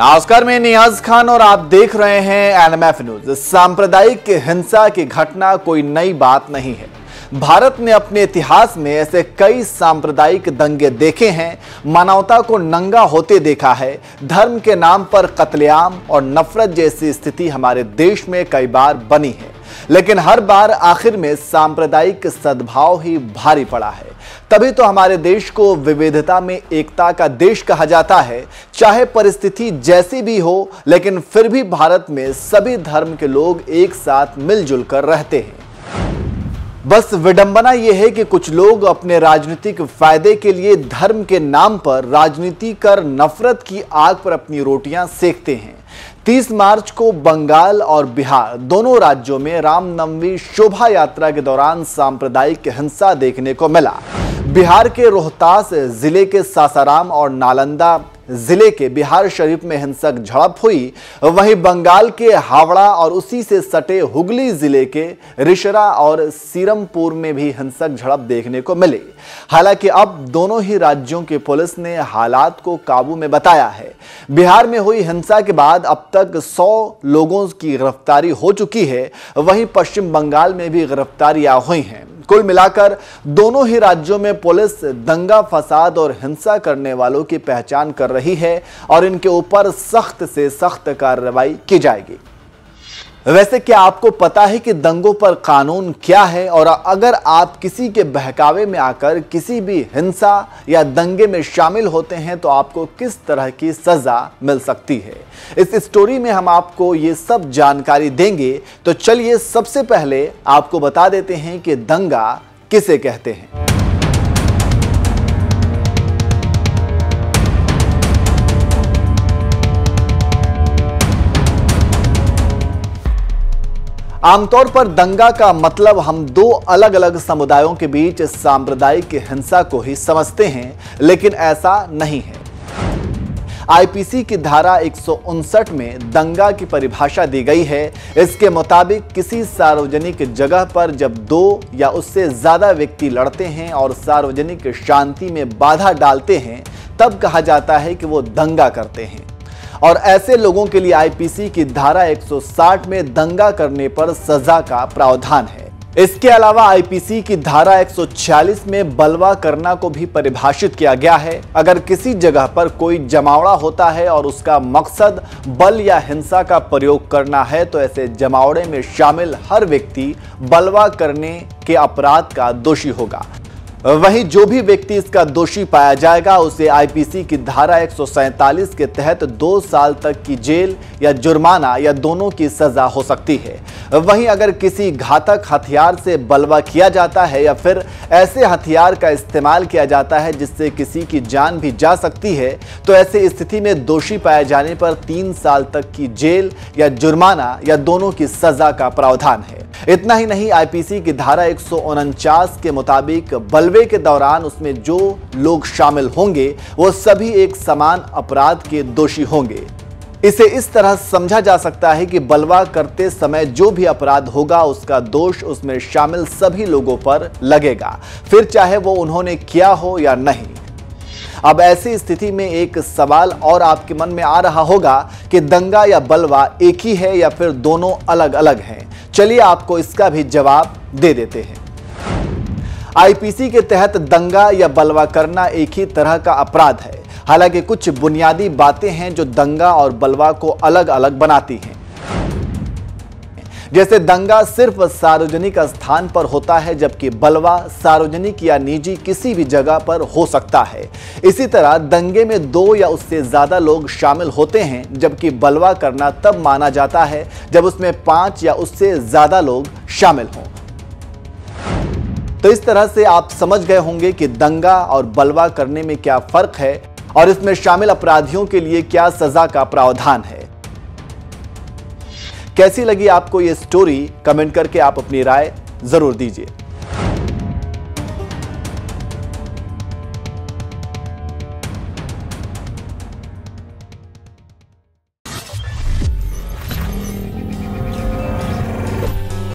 नमस्कार, मैं नियाज खान और आप देख रहे हैं एनएमएफ न्यूज। सांप्रदायिक हिंसा की घटना कोई नई बात नहीं है। भारत ने अपने इतिहास में ऐसे कई सांप्रदायिक दंगे देखे हैं, मानवता को नंगा होते देखा है। धर्म के नाम पर कत्लेआम और नफरत जैसी स्थिति हमारे देश में कई बार बनी है, लेकिन हर बार आखिर में सांप्रदायिक सद्भाव ही भारी पड़ा है। तभी तो हमारे देश को विविधता में एकता का देश कहा जाता है। चाहे परिस्थिति जैसी भी हो, लेकिन फिर भी भारत में सभी धर्म के लोग एक साथ मिलजुल कर रहते हैं। बस विडंबना यह है कि कुछ लोग अपने राजनीतिक फायदे के लिए धर्म के नाम पर राजनीति कर नफरत की आग पर अपनी रोटियां सेकते हैं। 30 मार्च को बंगाल और बिहार दोनों राज्यों में रामनवमी शोभा यात्रा के दौरान सांप्रदायिक हिंसा देखने को मिला। बिहार के रोहतास जिले के सासाराम और नालंदा जिले के बिहार शरीफ में हिंसक झड़प हुई। वहीं बंगाल के हावड़ा और उसी से सटे हुगली जिले के रिशरा और सीरमपुर में भी हिंसक झड़प देखने को मिली। हालांकि अब दोनों ही राज्यों की पुलिस ने हालात को काबू में बताया है। बिहार में हुई हिंसा के बाद अब तक 100 लोगों की गिरफ्तारी हो चुकी है। वहीं पश्चिम बंगाल में भी गिरफ्तारियां हुई हैं। कुल मिलाकर दोनों ही राज्यों में पुलिस दंगा फसाद और हिंसा करने वालों की पहचान कर रही है और इनके ऊपर सख्त से सख्त कार्रवाई की जाएगी। वैसे क्या आपको पता है कि दंगों पर कानून क्या है, और अगर आप किसी के बहकावे में आकर किसी भी हिंसा या दंगे में शामिल होते हैं तो आपको किस तरह की सजा मिल सकती है? इस स्टोरी में हम आपको ये सब जानकारी देंगे। तो चलिए सबसे पहले आपको बता देते हैं कि दंगा किसे कहते हैं। आमतौर पर दंगा का मतलब हम दो अलग अलग समुदायों के बीच सांप्रदायिक हिंसा को ही समझते हैं, लेकिन ऐसा नहीं है। आईपीसी की धारा 159 में दंगा की परिभाषा दी गई है। इसके मुताबिक किसी सार्वजनिक जगह पर जब दो या उससे ज्यादा व्यक्ति लड़ते हैं और सार्वजनिक शांति में बाधा डालते हैं, तब कहा जाता है कि वो दंगा करते हैं। और ऐसे लोगों के लिए आईपीसी की धारा 160 में दंगा करने पर सजा का प्रावधान है। इसके अलावा आईपीसी की धारा 146 में बलवा करना को भी परिभाषित किया गया है। अगर किसी जगह पर कोई जमावड़ा होता है और उसका मकसद बल या हिंसा का प्रयोग करना है, तो ऐसे जमावड़े में शामिल हर व्यक्ति बलवा करने के अपराध का दोषी होगा। वहीं जो भी व्यक्ति इसका दोषी पाया जाएगा उसे आईपीसी की धारा 147 के तहत 2 साल तक की जेल या जुर्माना या दोनों की सजा हो सकती है। वहीं अगर किसी घातक हथियार से बलवा किया जाता है या फिर ऐसे हथियार का इस्तेमाल किया जाता है जिससे किसी की जान भी जा सकती है, तो ऐसे स्थिति में दोषी पाए जाने पर 3 साल तक की जेल या जुर्माना या दोनों की सजा का प्रावधान है। इतना ही नहीं, आईपीसी की धारा 149 के मुताबिक बलवे के दौरान उसमें जो लोग शामिल होंगे वो सभी एक समान अपराध के दोषी होंगे। इसे इस तरह समझा जा सकता है कि बलवा करते समय जो भी अपराध होगा उसका दोष उसमें शामिल सभी लोगों पर लगेगा, फिर चाहे वो उन्होंने किया हो या नहीं। अब ऐसी स्थिति में एक सवाल और आपके मन में आ रहा होगा कि दंगा या बलवा एक ही है या फिर दोनों अलग अलग हैं। चलिए आपको इसका भी जवाब दे देते हैं। आईपीसी के तहत दंगा या बलवा करना एक ही तरह का अपराध है। हालांकि कुछ बुनियादी बातें हैं जो दंगा और बलवा को अलग अलग बनाती हैं। जैसे दंगा सिर्फ सार्वजनिक स्थान पर होता है, जबकि बलवा सार्वजनिक या निजी किसी भी जगह पर हो सकता है। इसी तरह दंगे में 2 या उससे ज्यादा लोग शामिल होते हैं, जबकि बलवा करना तब माना जाता है जब उसमें 5 या उससे ज्यादा लोग शामिल हों। तो इस तरह से आप समझ गए होंगे कि दंगा और बलवा करने में क्या फर्क है और इसमें शामिल अपराधियों के लिए क्या सजा का प्रावधान है। कैसी लगी आपको ये स्टोरी? कमेंट करके आप अपनी राय जरूर दीजिए।